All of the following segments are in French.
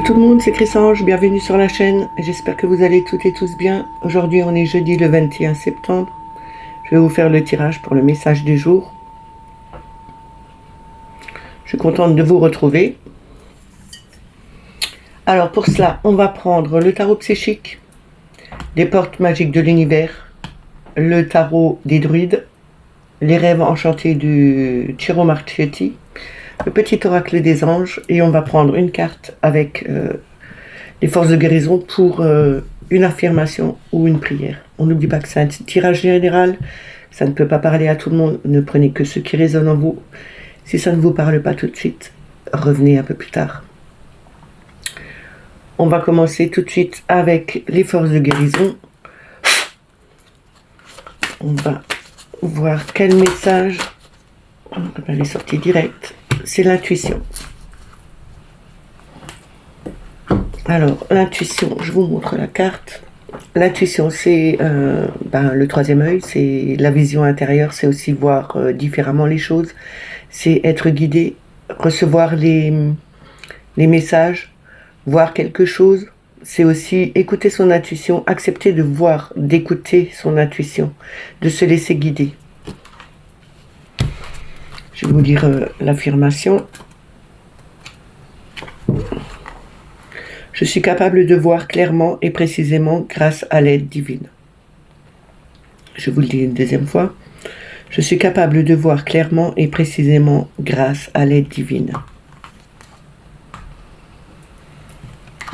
tout le monde, c'est Chrysange, bienvenue sur la chaîne, j'espère que vous allez toutes et tous bien. Aujourd'hui on est jeudi le 21 septembre, je vais vous faire le tirage pour le message du jour. Je suis contente de vous retrouver. Alors pour cela, on va prendre le tarot psychique, des portes magiques de l'univers, le tarot des druides, les rêves enchantés du Ciro Marchetti, le petit oracle des anges, et on va prendre une carte avec les forces de guérison pour une affirmation ou une prière. On n'oublie pas que c'est un tirage général, ça ne peut pas parler à tout le monde, ne prenez que ce qui résonne en vous. Si ça ne vous parle pas tout de suite, revenez un peu plus tard. On va commencer tout de suite avec les forces de guérison. On va voir quel message. Elle est sortie directe. C'est l'intuition. Alors, l'intuition, je vous montre la carte. L'intuition, c'est le troisième œil, c'est la vision intérieure, c'est aussi voir différemment les choses, c'est être guidé, recevoir les messages, voir quelque chose, c'est aussi écouter son intuition, accepter de voir, d'écouter son intuition, de se laisser guider. Je vais vous lire l'affirmation. Je suis capable de voir clairement et précisément grâce à l'aide divine. Je vous le dis une deuxième fois. Je suis capable de voir clairement et précisément grâce à l'aide divine.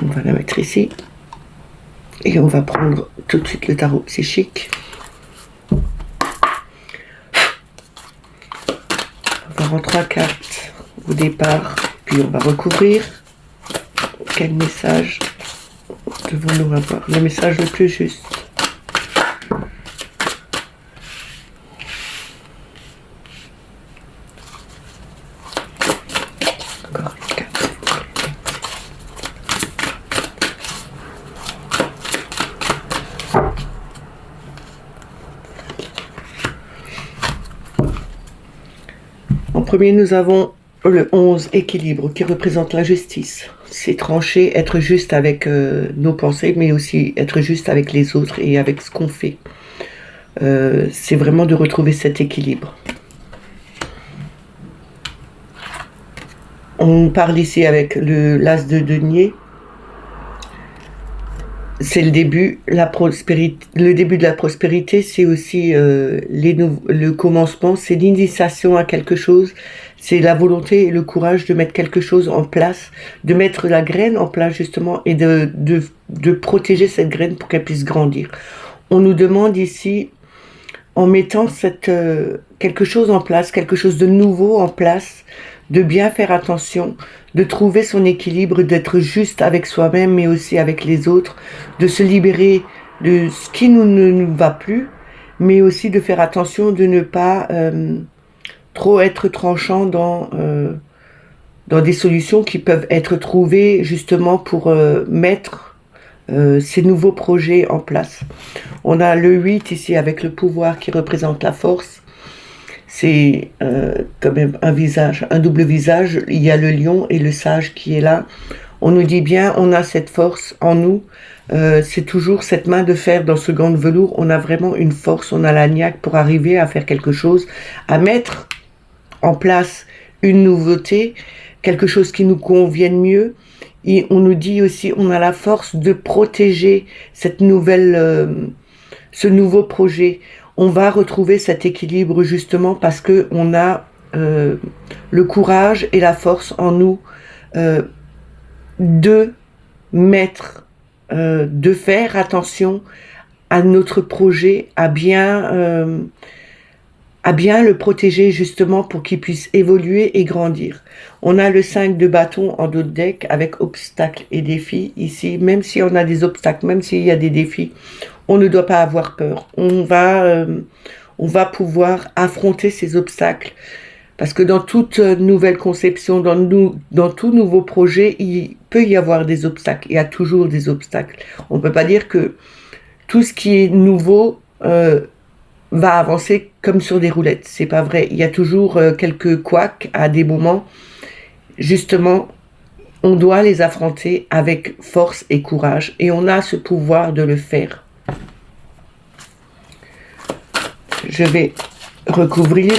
On va la mettre ici. Et on va prendre tout de suite le tarot psychique. On va avoir 3 cartes au départ, puis on va recouvrir. Quel message devons-nous avoir? Le message le plus juste. Encore une carte. En premier, nous avons le 11, équilibre, qui représente la justice. C'est trancher, être juste avec nos pensées, mais aussi être juste avec les autres et avec ce qu'on fait. C'est vraiment de retrouver cet équilibre. On parle ici avec l'as de denier. C'est le début, la prospérité. Le début de la prospérité, c'est aussi le commencement, c'est l'initiation à quelque chose. C'est la volonté et le courage de mettre quelque chose en place, de mettre la graine en place justement et de protéger cette graine pour qu'elle puisse grandir. On nous demande ici, en mettant quelque chose en place, quelque chose de nouveau en place, de bien faire attention, de trouver son équilibre, d'être juste avec soi-même mais aussi avec les autres, de se libérer de ce qui ne nous va plus, mais aussi de faire attention de ne pas trop être tranchant dans des solutions qui peuvent être trouvées justement pour mettre ces nouveaux projets en place. On a le 8 ici avec le pouvoir qui représente la force. C'est quand même un visage, un double visage. Il y a le lion et le sage qui est là. On nous dit bien, on a cette force en nous. C'est toujours cette main de fer dans ce gant de velours. On a vraiment une force, on a la niaque pour arriver à faire quelque chose, à mettre en place une nouveauté, quelque chose qui nous convienne mieux. Et on nous dit aussi, on a la force de protéger cette ce nouveau projet. On va retrouver cet équilibre justement parce que on a le courage et la force en nous de mettre, de faire attention à notre projet, à bien le protéger justement pour qu'il puisse évoluer et grandir. On a le 5 de bâton en dos de deck avec obstacles et défis ici. Même si on a des obstacles, même s'il y a des défis, on ne doit pas avoir peur. On va pouvoir affronter ces obstacles parce que dans toute nouvelle conception, dans tout nouveau projet, il peut y avoir des obstacles. Il y a toujours des obstacles. On ne peut pas dire que tout ce qui est nouveau va avancer comme sur des roulettes. C'est pas vrai. Il y a toujours quelques couacs à des moments. Justement, on doit les affronter avec force et courage, et on a ce pouvoir de le faire. Je vais recouvrir.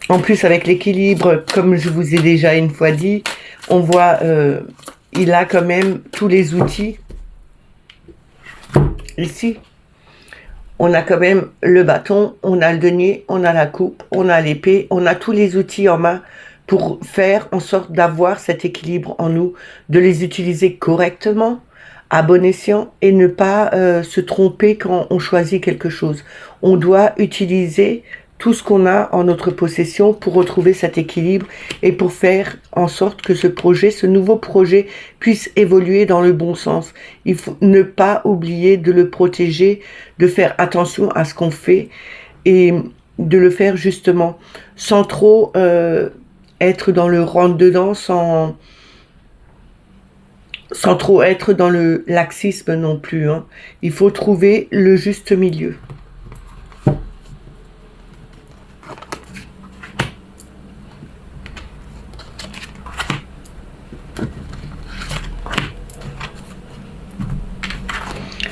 En plus, avec l'équilibre, comme je vous ai déjà une fois dit, on voit, il a quand même tous les outils. Ici, on a quand même le bâton, on a le denier, on a la coupe, on a l'épée, on a tous les outils en main pour faire en sorte d'avoir cet équilibre en nous, de les utiliser correctement, à bon escient, et ne pas se tromper quand on choisit quelque chose. On doit utiliser tout ce qu'on a en notre possession pour retrouver cet équilibre et pour faire en sorte que ce projet, ce nouveau projet, puisse évoluer dans le bon sens. Il faut ne pas oublier de le protéger, de faire attention à ce qu'on fait et de le faire justement sans trop être dans le rentre-dedans, sans trop être dans le laxisme non plus, hein. Il faut trouver le juste milieu.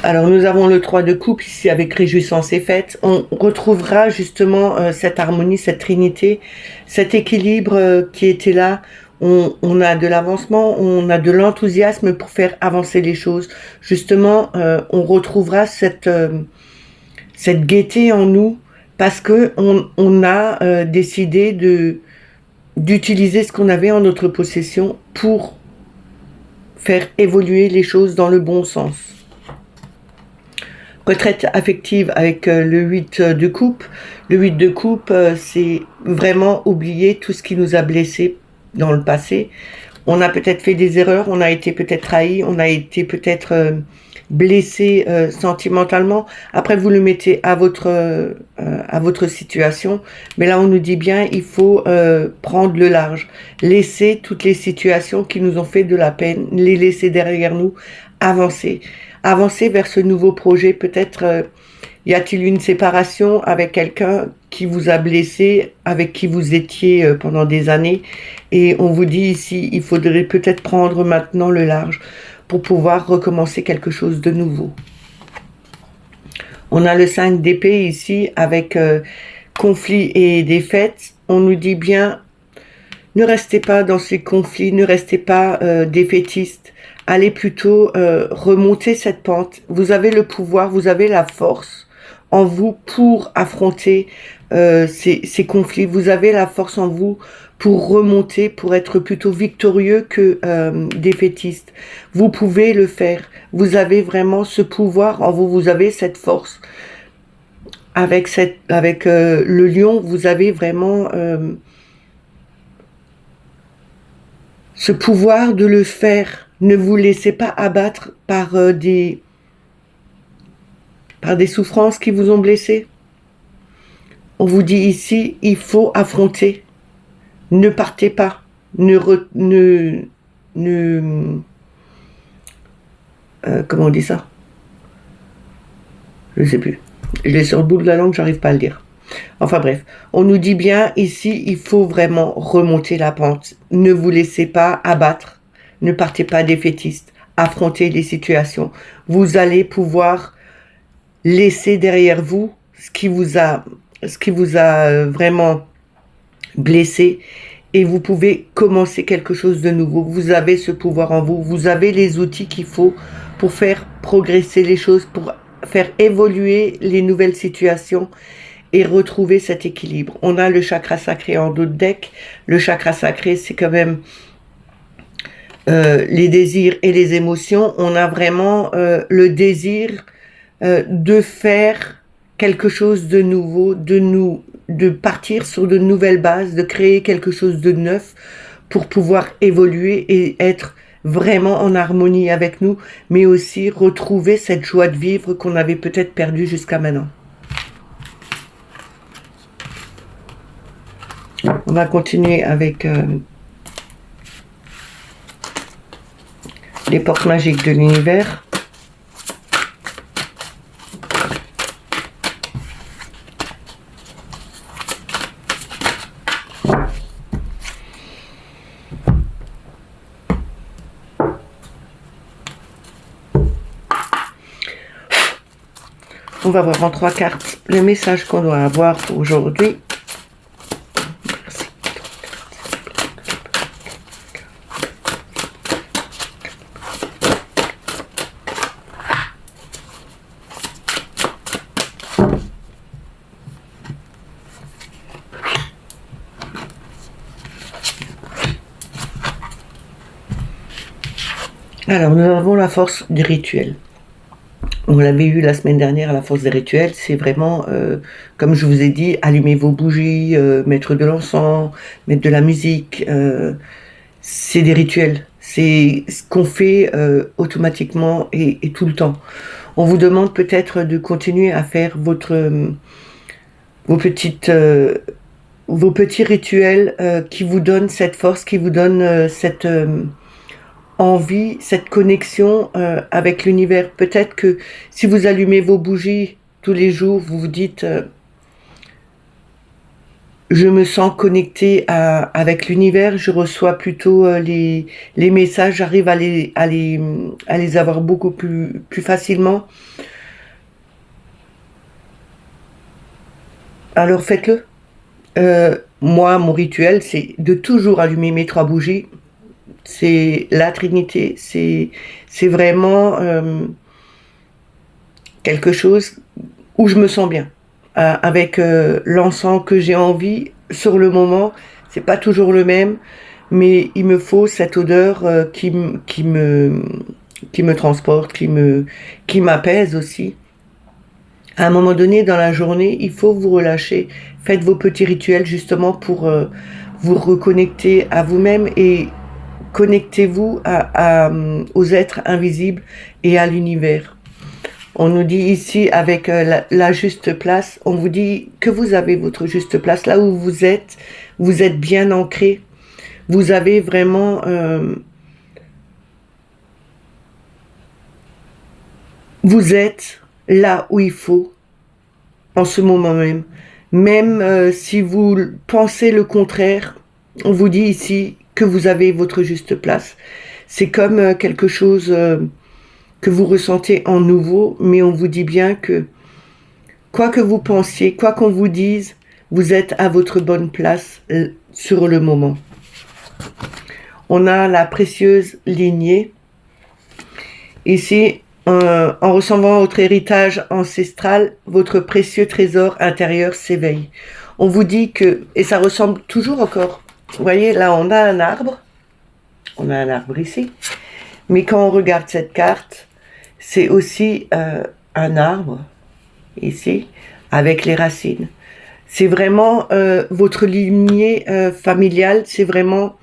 Alors nous avons le 3 de coupe ici avec réjouissance et fête. On retrouvera justement cette harmonie, cette trinité, cet équilibre qui était là. On a de l'avancement, on a de l'enthousiasme pour faire avancer les choses. Justement, on retrouvera cette gaieté en nous parce que on a décidé d'utiliser ce qu'on avait en notre possession pour faire évoluer les choses dans le bon sens. Retraite affective avec le 8 de coupe. Le 8 de coupe, c'est vraiment oublier tout ce qui nous a blessés dans le passé. On a peut-être fait des erreurs, on a été peut-être trahi, on a été peut-être blessé sentimentalement. Après, vous le mettez à votre situation. Mais là, on nous dit bien, il faut prendre le large. Laisser toutes les situations qui nous ont fait de la peine, les laisser derrière nous, avancer. Avancer vers ce nouveau projet. Peut-être y a-t-il une séparation avec quelqu'un qui vous a blessé, avec qui vous étiez pendant des années. Et on vous dit ici, il faudrait peut-être prendre maintenant le large pour pouvoir recommencer quelque chose de nouveau. On a le 5 d'épée ici avec conflit et défaite. On nous dit bien, ne restez pas dans ces conflits, ne restez pas défaitistes. Allez plutôt remonter cette pente. Vous avez le pouvoir, vous avez la force en vous pour affronter ces conflits. Vous avez la force en vous pour remonter, pour être plutôt victorieux que défaitiste. Vous pouvez le faire. Vous avez vraiment ce pouvoir en vous. Vous avez cette force. Avec le lion, vous avez vraiment ce pouvoir de le faire. Ne vous laissez pas abattre par des souffrances qui vous ont blessé. On vous dit ici, il faut affronter. Ne partez pas. Comment on dit ça? Je ne sais plus. Je l'ai sur le bout de la langue, j'arrive pas à le dire. Enfin bref, on nous dit bien ici, il faut vraiment remonter la pente. Ne vous laissez pas abattre. Ne partez pas défaitiste. Affrontez les situations. Vous allez pouvoir laisser derrière vous ce qui vous a vraiment blessé et vous pouvez commencer quelque chose de nouveau. Vous avez ce pouvoir en vous. Vous avez les outils qu'il faut pour faire progresser les choses, pour faire évoluer les nouvelles situations et retrouver cet équilibre. On a le chakra sacré en dos de deck. Le chakra sacré, c'est quand même les désirs et les émotions. On a vraiment le désir de faire quelque chose de nouveau, de partir sur de nouvelles bases, de créer quelque chose de neuf pour pouvoir évoluer et être vraiment en harmonie avec nous, mais aussi retrouver cette joie de vivre qu'on avait peut-être perdue jusqu'à maintenant. On va continuer avec les portes magiques de l'univers. On va voir en 3 cartes le message qu'on doit avoir aujourd'hui. Merci. Alors, nous avons la force du rituel. On l'avait eu la semaine dernière, la force des rituels, c'est vraiment, comme je vous ai dit, allumer vos bougies, mettre de l'encens, mettre de la musique. C'est des rituels. C'est ce qu'on fait automatiquement et tout le temps. On vous demande peut-être de continuer à faire vos petits rituels qui vous donnent cette force, qui vous donnent cette envie, cette connexion avec l'univers. Peut-être que si vous allumez vos bougies tous les jours, vous vous dites je me sens connecté avec l'univers, je reçois plutôt les messages, j'arrive à les avoir beaucoup plus facilement. Alors faites-le. Moi, mon rituel, c'est de toujours allumer mes 3 bougies. C'est la Trinité, c'est vraiment quelque chose où je me sens bien, avec l'encens que j'ai envie sur le moment. C'est pas toujours le même, mais il me faut cette odeur qui me transporte, qui m'apaise aussi. À un moment donné dans la journée, il faut vous relâcher. Faites vos petits rituels justement pour vous reconnecter à vous-même et connectez-vous aux êtres invisibles et à l'univers. On nous dit ici avec la juste place, on vous dit que vous avez votre juste place, là où vous êtes bien ancré, vous avez vraiment vous êtes là où il faut en ce moment même. Même si vous pensez le contraire, on vous dit ici que vous avez votre juste place. C'est comme quelque chose que vous ressentez en nouveau, mais on vous dit bien que quoi que vous pensiez, quoi qu'on vous dise, vous êtes à votre bonne place sur le moment. On a la précieuse lignée. Ici, en recevant votre héritage ancestral, votre précieux trésor intérieur s'éveille. On vous dit que, et ça ressemble toujours encore, vous voyez, là on a un arbre ici, mais quand on regarde cette carte, c'est aussi un arbre, ici, avec les racines. C'est vraiment votre lignée familiale, c'est vraiment,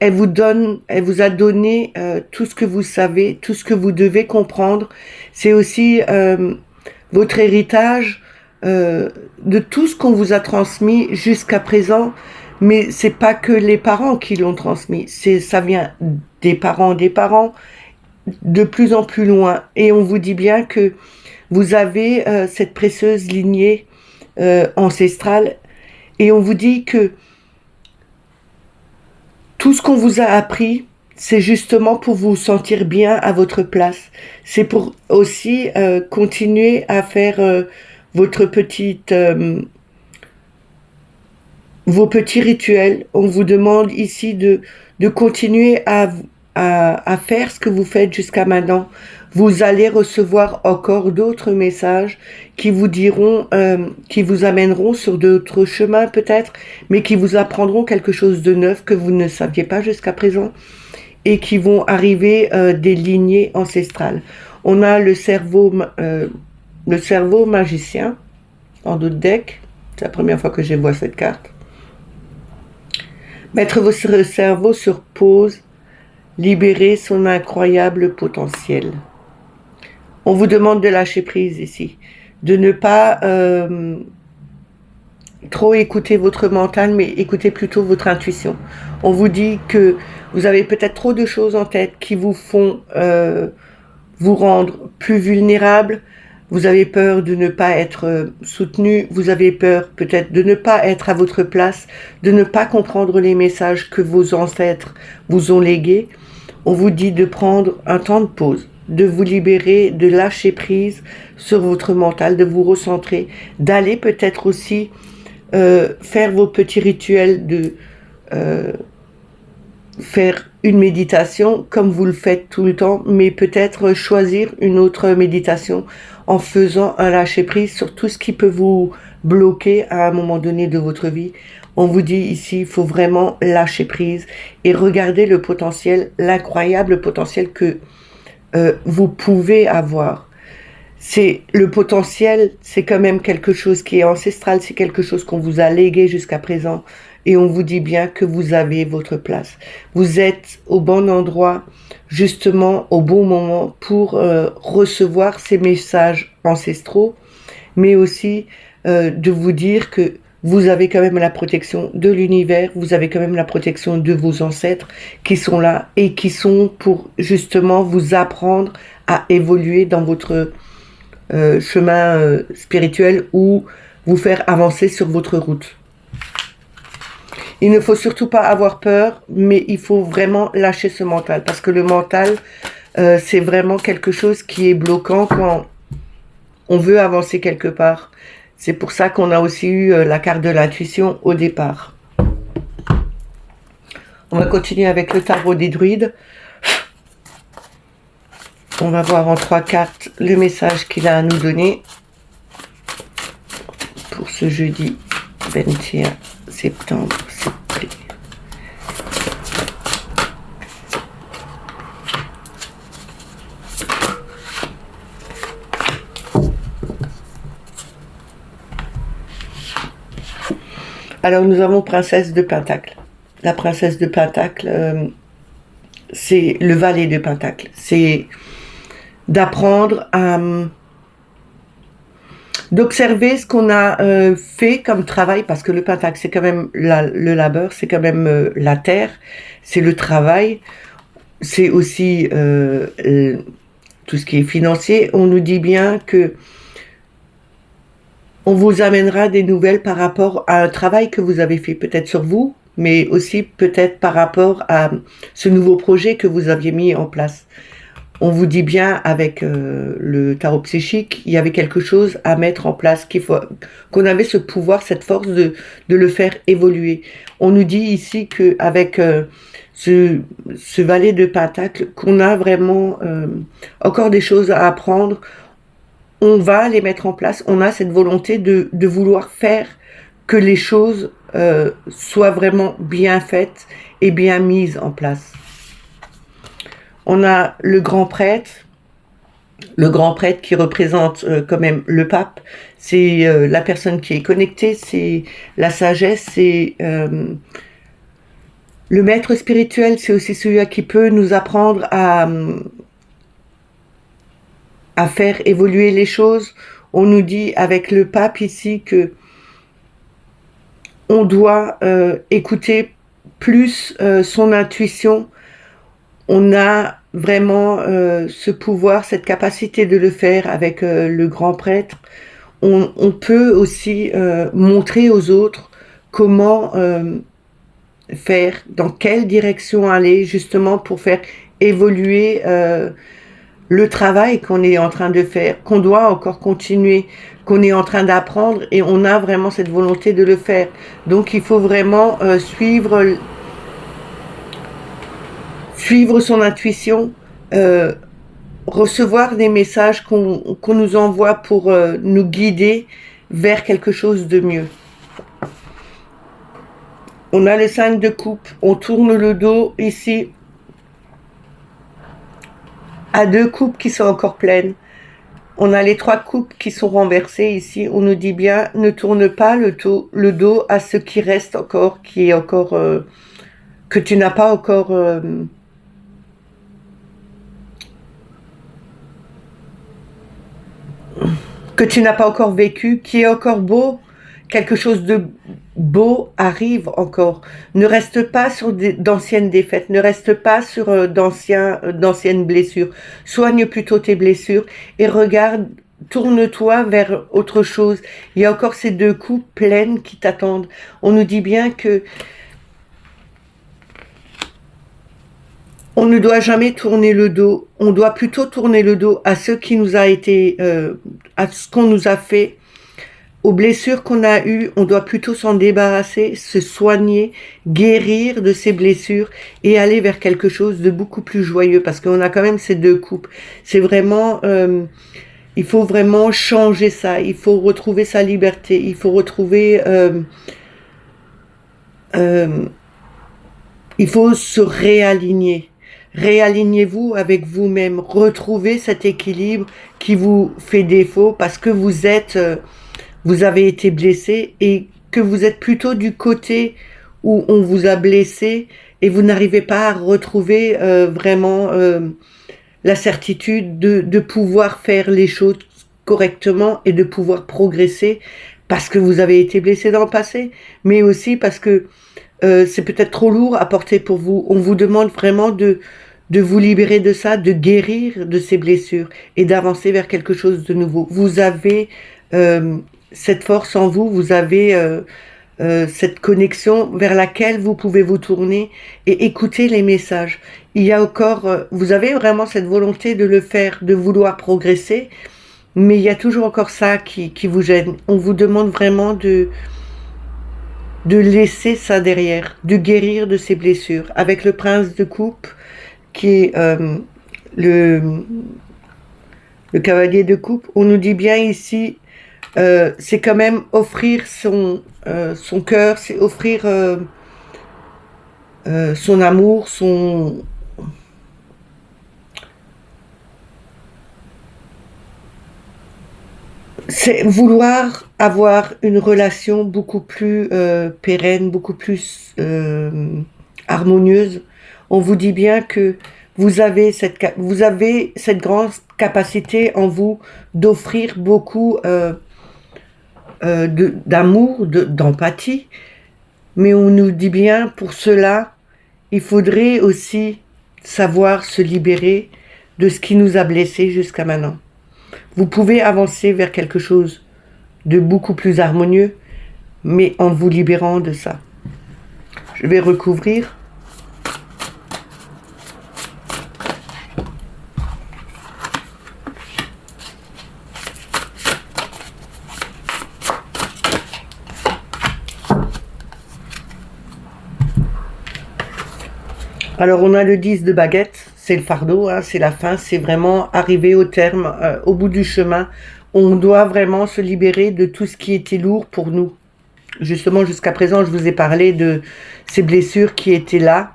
elle vous a donné tout ce que vous savez, tout ce que vous devez comprendre. C'est aussi votre héritage de tout ce qu'on vous a transmis jusqu'à présent. Mais c'est pas que les parents qui l'ont transmis, ça vient des parents, de plus en plus loin. Et on vous dit bien que vous avez cette précieuse lignée ancestrale. Et on vous dit que tout ce qu'on vous a appris, c'est justement pour vous sentir bien à votre place. C'est pour aussi continuer à faire vos petits rituels. On vous demande ici de continuer à faire ce que vous faites jusqu'à maintenant. Vous allez recevoir encore d'autres messages qui vous diront, qui vous amèneront sur d'autres chemins peut-être, mais qui vous apprendront quelque chose de neuf que vous ne saviez pas jusqu'à présent et qui vont arriver des lignées ancestrales. On a le cerveau magicien en d'autres decks. C'est la première fois que je vois cette carte. Mettre votre cerveau sur pause, libérer son incroyable potentiel. On vous demande de lâcher prise ici, de ne pas trop écouter votre mental, mais écouter plutôt votre intuition. On vous dit que vous avez peut-être trop de choses en tête qui vous font vous rendre plus vulnérable. Vous avez peur de ne pas être soutenu, vous avez peur peut-être de ne pas être à votre place, de ne pas comprendre les messages que vos ancêtres vous ont légués. On vous dit de prendre un temps de pause, de vous libérer, de lâcher prise sur votre mental, de vous recentrer, d'aller peut-être aussi faire vos petits rituels de faire une méditation comme vous le faites tout le temps, mais peut-être choisir une autre méditation en faisant un lâcher-prise sur tout ce qui peut vous bloquer à un moment donné de votre vie. On vous dit ici, il faut vraiment lâcher prise et regarder le potentiel, l'incroyable potentiel que vous pouvez avoir. C'est le potentiel, c'est quand même quelque chose qui est ancestral, c'est quelque chose qu'on vous a légué jusqu'à présent et on vous dit bien que vous avez votre place. Vous êtes au bon endroit, justement au bon moment pour recevoir ces messages ancestraux, mais aussi de vous dire que vous avez quand même la protection de l'univers, vous avez quand même la protection de vos ancêtres qui sont là et qui sont pour justement vous apprendre à évoluer dans votre chemin spirituel ou vous faire avancer sur votre route. Il ne faut surtout pas avoir peur, mais il faut vraiment lâcher ce mental parce que le mental, c'est vraiment quelque chose qui est bloquant quand on veut avancer quelque part. C'est pour ça qu'on a aussi eu la carte de l'intuition au départ. On va continuer avec le tarot des druides. On va voir en 3 cartes le message qu'il a à nous donner pour ce jeudi 21 septembre. Alors nous avons Princesse de Pentacle. La Princesse de Pentacle, c'est le valet de Pentacle. C'est d'apprendre à d'observer ce qu'on a fait comme travail, parce que le Pentacle, c'est quand même le labeur, c'est quand même la terre, c'est le travail, c'est aussi tout ce qui est financier. On nous dit bien que on vous amènera des nouvelles par rapport à un travail que vous avez fait, peut-être sur vous, mais aussi peut-être par rapport à ce nouveau projet que vous aviez mis en place. On vous dit bien avec le tarot psychique, il y avait quelque chose à mettre en place, qu'on avait ce pouvoir, cette force de le faire évoluer. On nous dit ici qu'avec ce valet de Pentacle, qu'on a vraiment encore des choses à apprendre. On va les mettre en place, on a cette volonté de vouloir faire que les choses soient vraiment bien faites et bien mises en place. On a le grand prêtre qui représente quand même le pape, c'est la personne qui est connectée, c'est la sagesse, c'est le maître spirituel, c'est aussi celui qui peut nous apprendre à faire évoluer les choses. On nous dit avec le pape ici que on doit écouter plus son intuition. On a vraiment ce pouvoir, cette capacité de le faire avec le grand prêtre. On peut aussi montrer aux autres comment faire, dans quelle direction aller, justement pour faire évoluer le travail qu'on est en train de faire, qu'on doit encore continuer, qu'on est en train d'apprendre, et on a vraiment cette volonté de le faire. Donc il faut vraiment suivre son intuition, recevoir des messages qu'on nous envoie pour nous guider vers quelque chose de mieux. On a le 5 de coupe, on tourne le dos ici à 2 coupes qui sont encore pleines. On a les 3 coupes qui sont renversées ici. On nous dit bien, ne tourne pas le dos à ce qui reste encore, qui est encore que tu n'as pas encore vécu, qui est encore beau. Quelque chose de beau arrive encore. Ne reste pas sur d'anciennes défaites, ne reste pas sur d'anciennes blessures. Soigne plutôt tes blessures et regarde, tourne-toi vers autre chose. Il y a encore ces 2 coupes pleines qui t'attendent. On nous dit bien que On ne doit jamais tourner le dos. On doit plutôt tourner le dos à ce qui nous a été, à ce qu'on nous a fait, aux blessures qu'on a eues. On doit plutôt s'en débarrasser, se soigner, guérir de ces blessures et aller vers quelque chose de beaucoup plus joyeux parce qu'on a quand même ces deux coupes. C'est vraiment, il faut vraiment changer ça. Il faut retrouver sa liberté. Il faut retrouver, euh, il faut se réaligner. Réalignez-vous avec vous-même. Retrouvez cet équilibre qui vous fait défaut parce que vous avez été blessé et que vous êtes plutôt du côté où on vous a blessé et vous n'arrivez pas à retrouver vraiment la certitude de pouvoir faire les choses correctement et de pouvoir progresser parce que vous avez été blessé dans le passé, mais aussi parce que c'est peut-être trop lourd à porter pour vous. On vous demande vraiment de vous libérer de ça, de guérir de ces blessures et d'avancer vers quelque chose de nouveau. Vous avez cette force en vous, vous avez cette connexion vers laquelle vous pouvez vous tourner et écouter les messages. Il y a encore, vous avez vraiment cette volonté de le faire, de vouloir progresser, mais il y a toujours encore ça qui vous gêne. On vous demande vraiment de laisser ça derrière, de guérir de ces blessures. Avec le prince de coupe, qui est le, le cavalier de coupe, on nous dit bien ici, c'est quand même offrir son cœur, c'est offrir son amour, c'est vouloir avoir une relation beaucoup plus pérenne, beaucoup plus harmonieuse. On vous dit bien que vous avez cette grande capacité en vous d'offrir beaucoup d'amour, d'empathie, mais on nous dit bien pour cela, il faudrait aussi savoir se libérer de ce qui nous a blessés jusqu'à maintenant. Vous pouvez avancer vers quelque chose de beaucoup plus harmonieux, mais en vous libérant de ça. Je vais recouvrir. Alors on a le 10 de baguette, c'est le fardeau, hein, c'est la fin, c'est vraiment arriver au terme, au bout du chemin. On doit vraiment se libérer de tout ce qui était lourd pour nous. Justement, jusqu'à présent, je vous ai parlé de ces blessures qui étaient là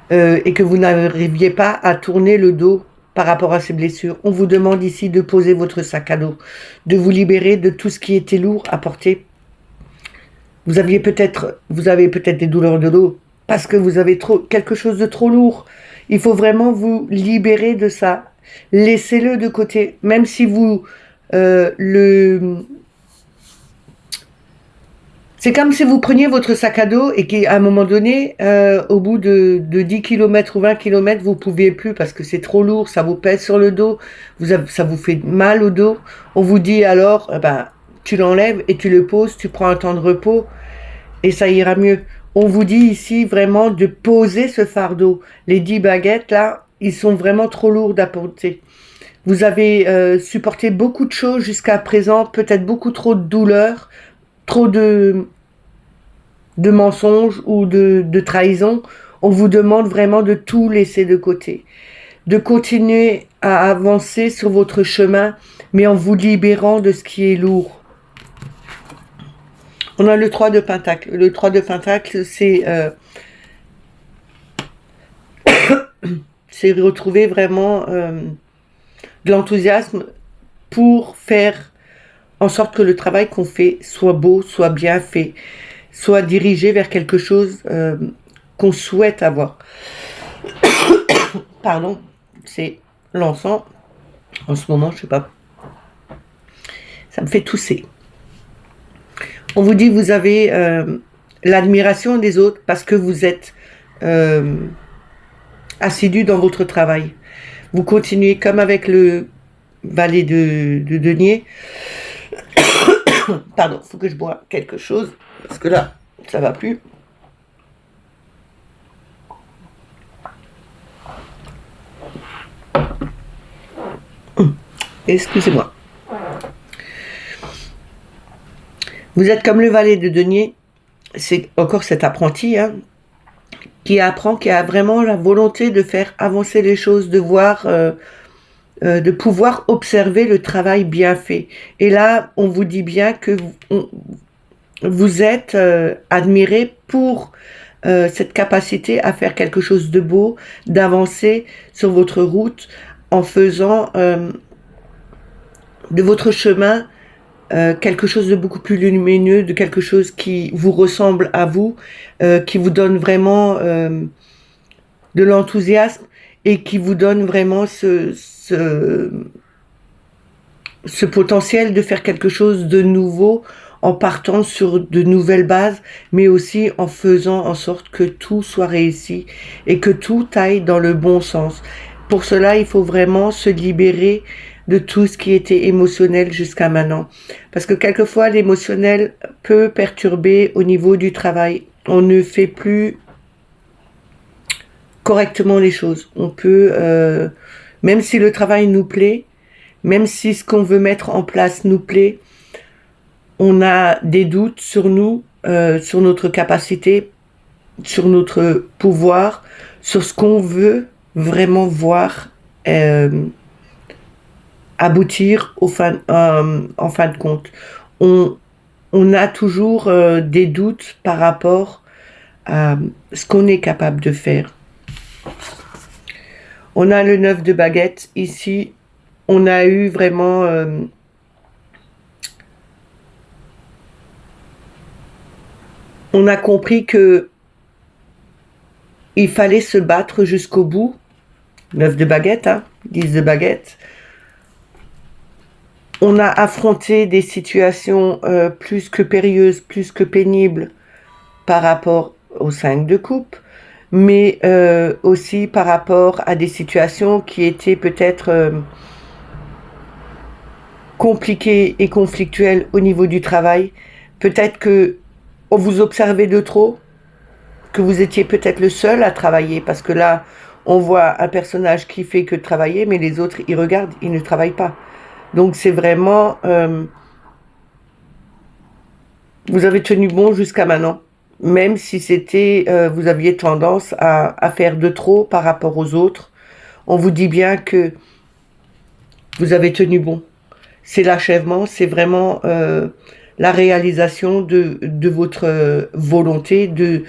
et que vous n'arriviez pas à tourner le dos par rapport à ces blessures. On vous demande ici de poser votre sac à dos, de vous libérer de tout ce qui était lourd à porter. Vous avez peut-être des douleurs de dos parce que vous avez quelque chose de trop lourd. Il faut vraiment vous libérer de ça. Laissez-le de côté, même si vous le c'est comme si vous preniez votre sac à dos et qu'à un moment donné, au bout de 10 km ou 20 km, vous ne pouviez plus parce que c'est trop lourd, ça vous pèse sur le dos, ça vous fait mal au dos. On vous dit alors, tu l'enlèves et tu le poses, tu prends un temps de repos et ça ira mieux. On vous dit ici vraiment de poser ce fardeau. Les 10 baguettes, là, ils sont vraiment trop lourds à porter. Vous avez supporté beaucoup de choses jusqu'à présent, peut-être beaucoup trop de douleurs, trop de mensonges ou de trahison. On vous demande vraiment de tout laisser de côté, de continuer à avancer sur votre chemin, mais en vous libérant de ce qui est lourd. On a le 3 de Pentacle. Le 3 de Pentacle, c'est retrouver vraiment de l'enthousiasme pour faire en sorte que le travail qu'on fait soit beau, soit bien fait, soit dirigé vers quelque chose qu'on souhaite avoir. Pardon, c'est l'encens. En ce moment, je sais pas, ça me fait tousser. On vous dit que vous avez l'admiration des autres parce que vous êtes assidu dans votre travail. Vous continuez comme avec le valet de denier. Pardon, il faut que je bois quelque chose parce que là, ça va plus. Excusez-moi. Vous êtes comme le valet de denier, c'est encore cet apprenti, hein, qui apprend, qui a vraiment la volonté de faire avancer les choses, de voir, de pouvoir observer le travail bien fait. Et là, on vous dit bien que vous êtes admiré pour cette capacité à faire quelque chose de beau, d'avancer sur votre route en faisant de votre chemin quelque chose de beaucoup plus lumineux, de quelque chose qui vous ressemble à vous, qui vous donne vraiment de l'enthousiasme et qui vous donne vraiment ce potentiel de faire quelque chose de nouveau en partant sur de nouvelles bases, mais aussi en faisant en sorte que tout soit réussi et que tout aille dans le bon sens. Pour cela, il faut vraiment se libérer de tout ce qui était émotionnel jusqu'à maintenant. Parce que quelquefois, l'émotionnel peut perturber au niveau du travail. On ne fait plus correctement les choses. On peut, même si le travail nous plaît, même si ce qu'on veut mettre en place nous plaît, on a des doutes sur nous, sur notre capacité, sur notre pouvoir, sur ce qu'on veut vraiment voir aboutir en fin de compte. On a toujours des doutes par rapport à ce qu'on est capable de faire. On a le 9 de baguette ici. On a eu vraiment on a compris que il fallait se battre jusqu'au bout. 9 de baguette, hein, 10 de baguette. On a affronté des situations plus que périlleuses, plus que pénibles par rapport au 5 de coupe, mais aussi par rapport à des situations qui étaient peut-être compliquées et conflictuelles au niveau du travail. Peut-être que on vous observait de trop, que vous étiez peut-être le seul à travailler, parce que là, on voit un personnage qui fait que travailler, mais les autres, ils regardent, ils ne travaillent pas. Donc c'est vraiment... vous avez tenu bon jusqu'à maintenant, même si c'était, vous aviez tendance à faire de trop par rapport aux autres. On vous dit bien que vous avez tenu bon. C'est l'achèvement, c'est vraiment la réalisation de votre volonté, de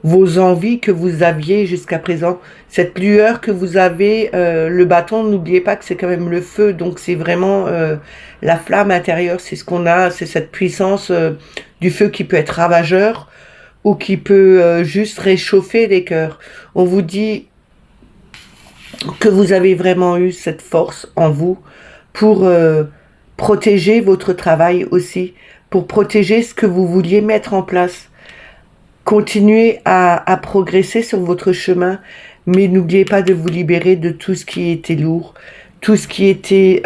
vos envies que vous aviez jusqu'à présent. Cette lueur que vous avez, le bâton, n'oubliez pas que c'est quand même le feu, donc c'est vraiment la flamme intérieure, c'est ce qu'on a, c'est cette puissance du feu qui peut être ravageur ou qui peut juste réchauffer les cœurs. On vous dit que vous avez vraiment eu cette force en vous pour protéger votre travail aussi, pour protéger ce que vous vouliez mettre en place. Continuez à progresser sur votre chemin, mais n'oubliez pas de vous libérer de tout ce qui était lourd, tout ce qui était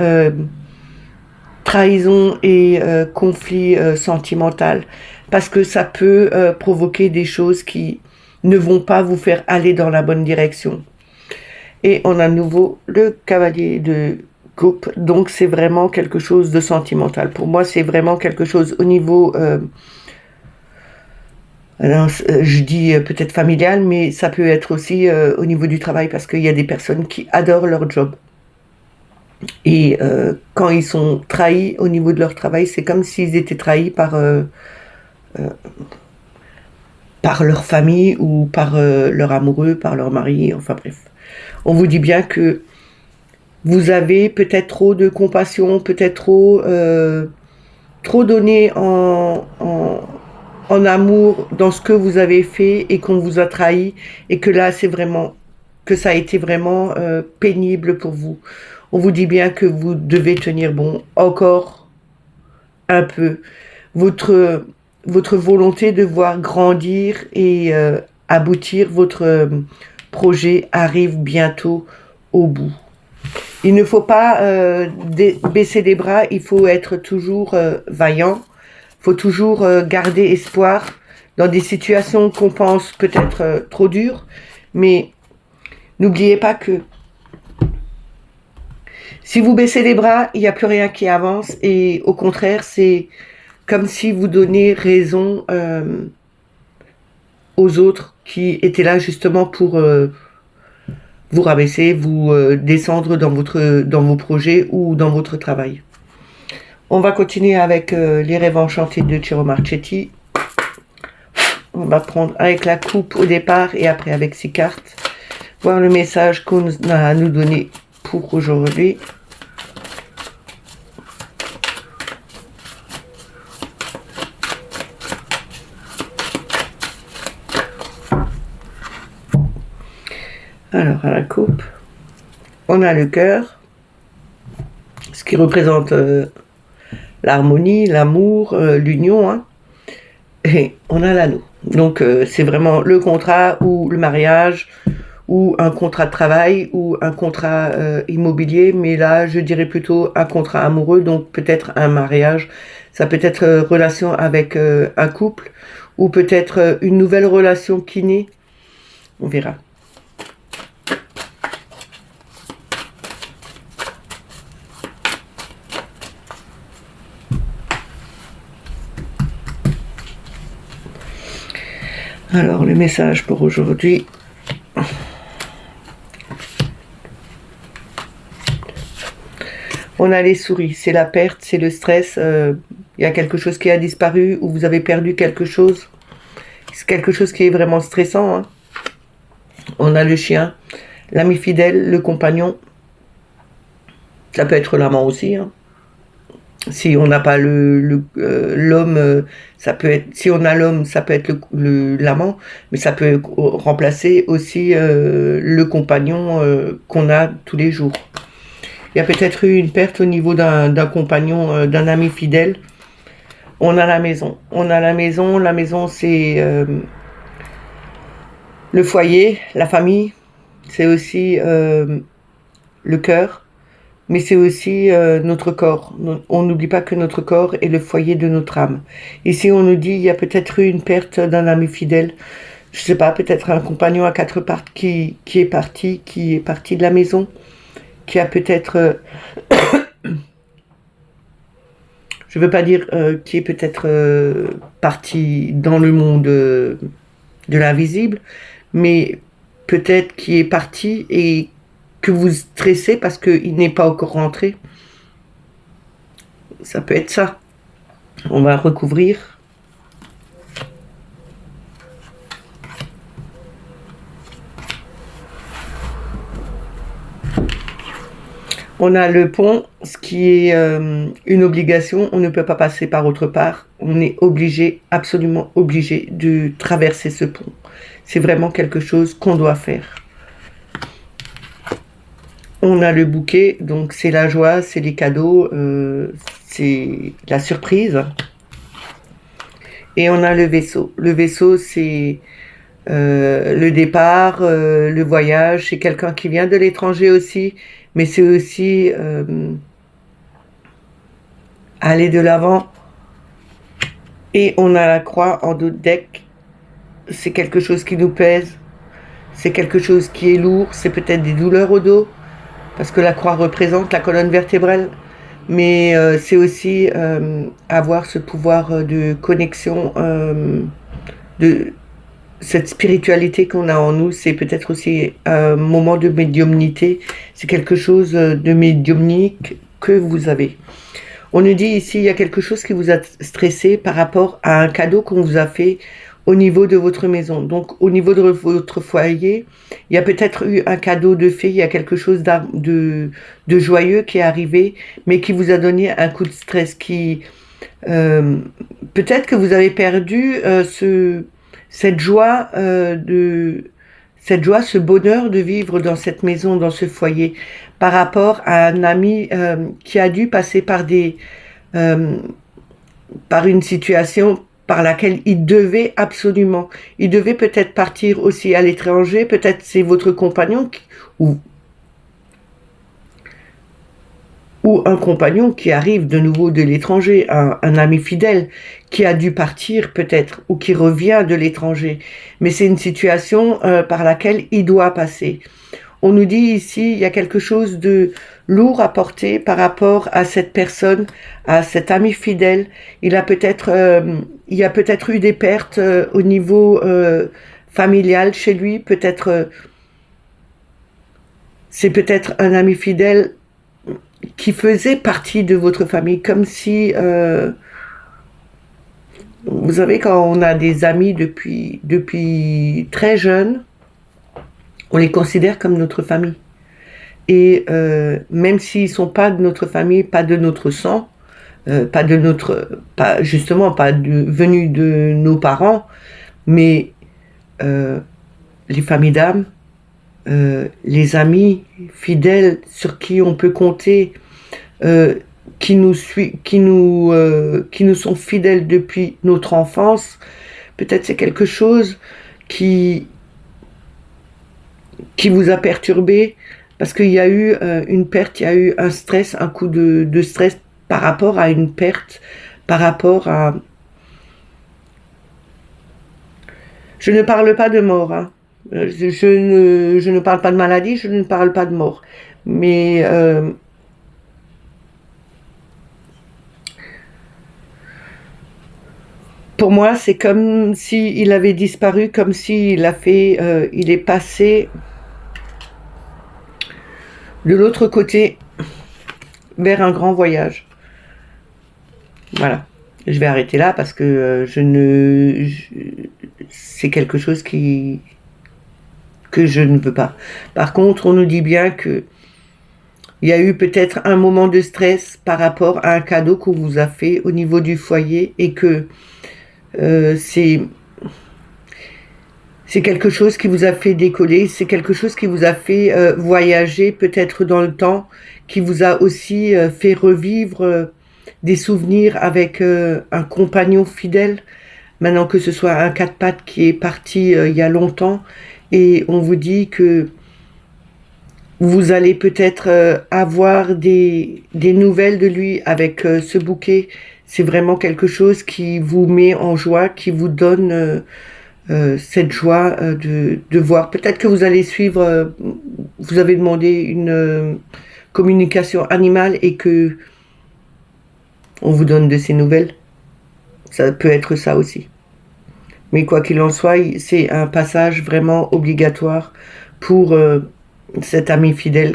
trahison et conflit sentimental, parce que ça peut provoquer des choses qui ne vont pas vous faire aller dans la bonne direction. Et on a à nouveau le cavalier de coupe, donc c'est vraiment quelque chose de sentimental. Pour moi, c'est vraiment quelque chose au niveau... alors, je dis peut-être familial, mais ça peut être aussi au niveau du travail, parce qu'il y a des personnes qui adorent leur job. Et quand ils sont trahis au niveau de leur travail, c'est comme s'ils étaient trahis par leur famille ou par leur amoureux, par leur mari, enfin bref. On vous dit bien que vous avez peut-être trop de compassion, peut-être trop donné en amour dans ce que vous avez fait et qu'on vous a trahi, et que là c'est vraiment, que ça a été vraiment pénible pour vous. On vous dit bien que vous devez tenir bon encore un peu. Votre volonté de voir grandir et aboutir votre projet arrive bientôt au bout. Il ne faut pas baisser les bras, il faut être toujours vaillant. Il faut toujours garder espoir dans des situations qu'on pense peut-être trop dures, mais n'oubliez pas que Si vous baissez les bras, il n'y a plus rien qui avance et au contraire, c'est comme si vous donnez raison aux autres qui étaient là justement pour vous rabaisser, vous descendre dans vos projets ou dans votre travail. On va continuer avec les rêves enchantés de Ciro Marchetti. On va prendre avec la coupe au départ et après avec 6 cartes. Voir le message qu'on a à nous donner pour aujourd'hui. Alors, à la coupe, on a le cœur, ce qui représente l'harmonie, l'amour, l'union, hein. Et on a l'anneau. Donc, c'est vraiment le contrat ou le mariage, ou un contrat de travail, ou un contrat immobilier, mais là, je dirais plutôt un contrat amoureux, donc peut-être un mariage. Ça peut être relation avec un couple, ou peut-être une nouvelle relation qui naît. On verra. Alors, le message pour aujourd'hui. On a les souris, c'est la perte, c'est le stress. Il y a quelque chose qui a disparu ou vous avez perdu quelque chose. C'est quelque chose qui est vraiment stressant, hein. On a le chien, l'ami fidèle, le compagnon. Ça peut être l'amant aussi, hein. Si on n'a pas l'homme, ça peut être. Si on a l'homme, ça peut être l'amant, mais ça peut remplacer aussi le compagnon qu'on a tous les jours. Il y a peut-être eu une perte au niveau d'un compagnon, d'un ami fidèle. On a la maison. On a la maison. La maison, c'est le foyer, la famille. C'est aussi le cœur. Mais c'est aussi notre corps. On n'oublie pas que notre corps est le foyer de notre âme. Ici, on nous dit il y a peut-être eu une perte d'un ami fidèle. Je sais pas, peut-être un compagnon à 4 pattes qui est parti de la maison, qui a peut-être, je veux pas dire qui est peut-être parti dans le monde de l'invisible, mais peut-être qui est parti et que vous stressez parce qu'il n'est pas encore rentré. Ça peut être ça. On va recouvrir. On a le pont, ce qui est une obligation. On ne peut pas passer par autre part. On est obligé, absolument obligé de traverser ce pont. C'est vraiment quelque chose qu'on doit faire. On a le bouquet, donc c'est la joie, c'est les cadeaux, c'est la surprise. Et on a le vaisseau. Le vaisseau, c'est le départ, le voyage. C'est quelqu'un qui vient de l'étranger aussi, mais c'est aussi aller de l'avant. Et on a la croix en dos de deck. C'est quelque chose qui nous pèse. C'est quelque chose qui est lourd. C'est peut-être des douleurs au dos, parce que la croix représente la colonne vertébrale, mais c'est aussi avoir ce pouvoir de connexion, de cette spiritualité qu'on a en nous. C'est peut-être aussi un moment de médiumnité, c'est quelque chose de médiumnique que vous avez. On nous dit ici, il y a quelque chose qui vous a stressé par rapport à un cadeau qu'on vous a fait au niveau de votre maison. Donc, au niveau de votre foyer, il y a peut-être eu un cadeau de fée, il y a quelque chose de joyeux qui est arrivé, mais qui vous a donné un coup de stress, qui peut-être que vous avez perdu cette joie, ce bonheur de vivre dans cette maison, dans ce foyer, par rapport à un ami qui a dû passer par une situation par laquelle il devait absolument. Il devait peut-être partir aussi à l'étranger, peut-être c'est votre compagnon ou un compagnon qui arrive de nouveau de l'étranger, un ami fidèle qui a dû partir peut-être, ou qui revient de l'étranger. Mais c'est une situation par laquelle il doit passer. On nous dit ici, il y a quelque chose de lourd à porter par rapport à cette personne, à cet ami fidèle. Il y a peut-être eu des pertes au niveau familial chez lui. C'est peut-être un ami fidèle qui faisait partie de votre famille, comme si, vous savez, quand on a des amis depuis très jeunes, on les considère comme notre famille. Et même s'ils sont pas de notre famille, pas de notre sang, venus de nos parents, mais les familles d'âme, les amis fidèles sur qui on peut compter, qui nous sont fidèles depuis notre enfance, peut-être c'est quelque chose qui vous a perturbé, parce qu'il y a eu une perte, il y a eu un stress, un coup de stress par rapport à une perte, par rapport à... Je ne parle pas de mort, hein. Je ne parle pas de maladie, je ne parle pas de mort. Mais pour moi, c'est comme s'il avait disparu, comme s'il il est passé de l'autre côté vers un grand voyage. Voilà. Je vais arrêter là parce que c'est quelque chose que je ne veux pas. Par contre, on nous dit bien que il y a eu peut-être un moment de stress par rapport à un cadeau qu'on vous a fait au niveau du foyer et que c'est quelque chose qui vous a fait décoller, c'est quelque chose qui vous a fait voyager peut-être dans le temps, qui vous a aussi fait revivre des souvenirs avec un compagnon fidèle. Maintenant que ce soit un quatre pattes qui est parti il y a longtemps, et on vous dit que vous allez peut-être avoir des nouvelles de lui avec ce bouquet. C'est vraiment quelque chose qui vous met en joie, qui vous donne cette joie de voir. Peut-être que vous allez suivre, vous avez demandé une communication animale et que on vous donne de ces nouvelles. Ça peut être ça aussi. Mais quoi qu'il en soit, c'est un passage vraiment obligatoire pour cet ami fidèle.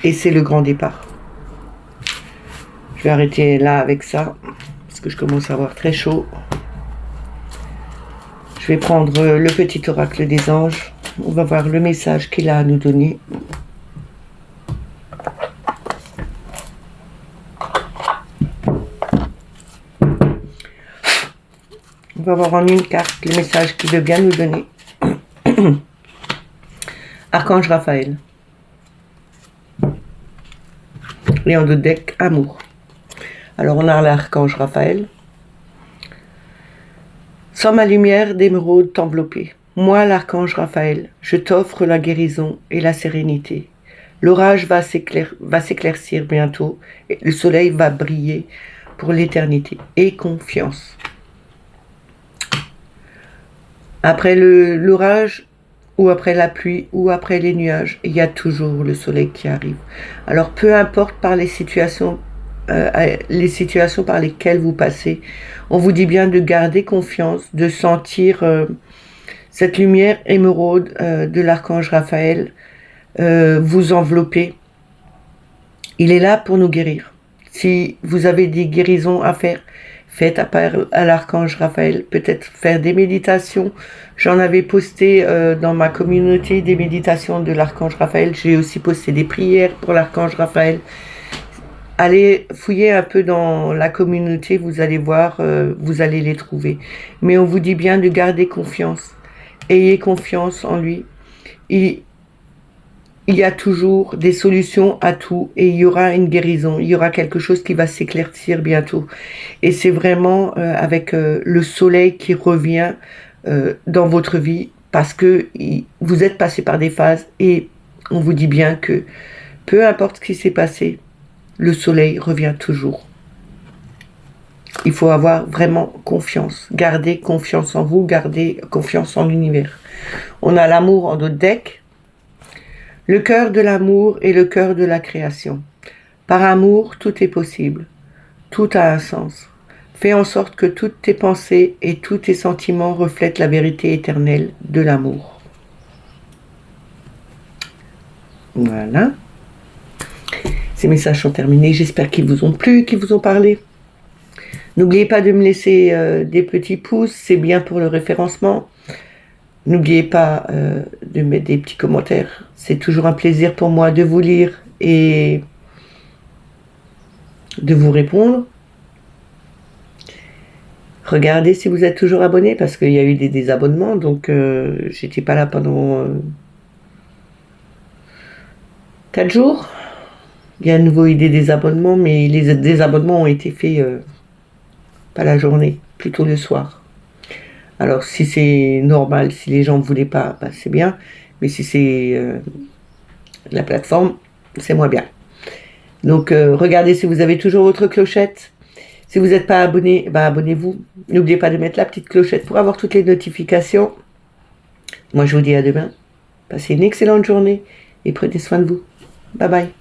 Et c'est le grand départ. Je vais arrêter là avec ça, parce que je commence à avoir très chaud. Je vais prendre le petit oracle des anges. On va voir le message qu'il a à nous donner. On va voir en une carte le message qu'il veut bien nous donner. Archange Raphaël. Et en deux decks, amour. Alors on a l'archange Raphaël. Sans ma lumière d'émeraude t'envelopper. Moi, l'archange Raphaël, je t'offre la guérison et la sérénité. L'orage va s'éclaircir bientôt et le soleil va briller pour l'éternité. Et confiance. Après l'orage, ou après la pluie, ou après les nuages, il y a toujours le soleil qui arrive. Alors peu importe par les situations par lesquelles vous passez, on vous dit bien de garder confiance, de sentir cette lumière émeraude de l'archange Raphaël vous envelopper. Il est là pour nous guérir. Si vous avez des guérisons à faire, faites appel à l'archange Raphaël, peut-être faire des méditations. J'en avais posté dans ma communauté des méditations de l'archange Raphaël. J'ai aussi posté des prières pour l'archange Raphaël. Allez fouiller un peu dans la communauté, vous allez voir, vous allez les trouver. Mais on vous dit bien de garder confiance. Ayez confiance en lui. Il y a toujours des solutions à tout et il y aura une guérison, il y aura quelque chose qui va s'éclaircir bientôt. Et c'est vraiment avec le soleil qui revient dans votre vie parce que vous êtes passé par des phases et on vous dit bien que peu importe ce qui s'est passé, le soleil revient toujours. Il faut avoir vraiment confiance, garder confiance en vous, garder confiance en l'univers. On a l'amour en d'autres decks. Le cœur de l'amour est le cœur de la création. Par amour, tout est possible. Tout a un sens. Fais en sorte que toutes tes pensées et tous tes sentiments reflètent la vérité éternelle de l'amour. Voilà. Ces messages sont terminés. J'espère qu'ils vous ont plu, qu'ils vous ont parlé. N'oubliez pas de me laisser des petits pouces, c'est bien pour le référencement. N'oubliez pas de mettre des petits commentaires. C'est toujours un plaisir pour moi de vous lire et de vous répondre. Regardez si vous êtes toujours abonné parce qu'il y a eu des désabonnements, donc j'étais pas là pendant 4 jours. Il y a à nouveau eu des désabonnements, mais les désabonnements ont été faits pas la journée, plutôt le soir. Alors si c'est normal, si les gens ne voulaient pas, bah, c'est bien, mais si c'est la plateforme, c'est moins bien. Donc regardez si vous avez toujours votre clochette. Si vous n'êtes pas abonné, bah, abonnez-vous. N'oubliez pas de mettre la petite clochette pour avoir toutes les notifications. Moi je vous dis à demain. Passez une excellente journée et prenez soin de vous. Bye bye.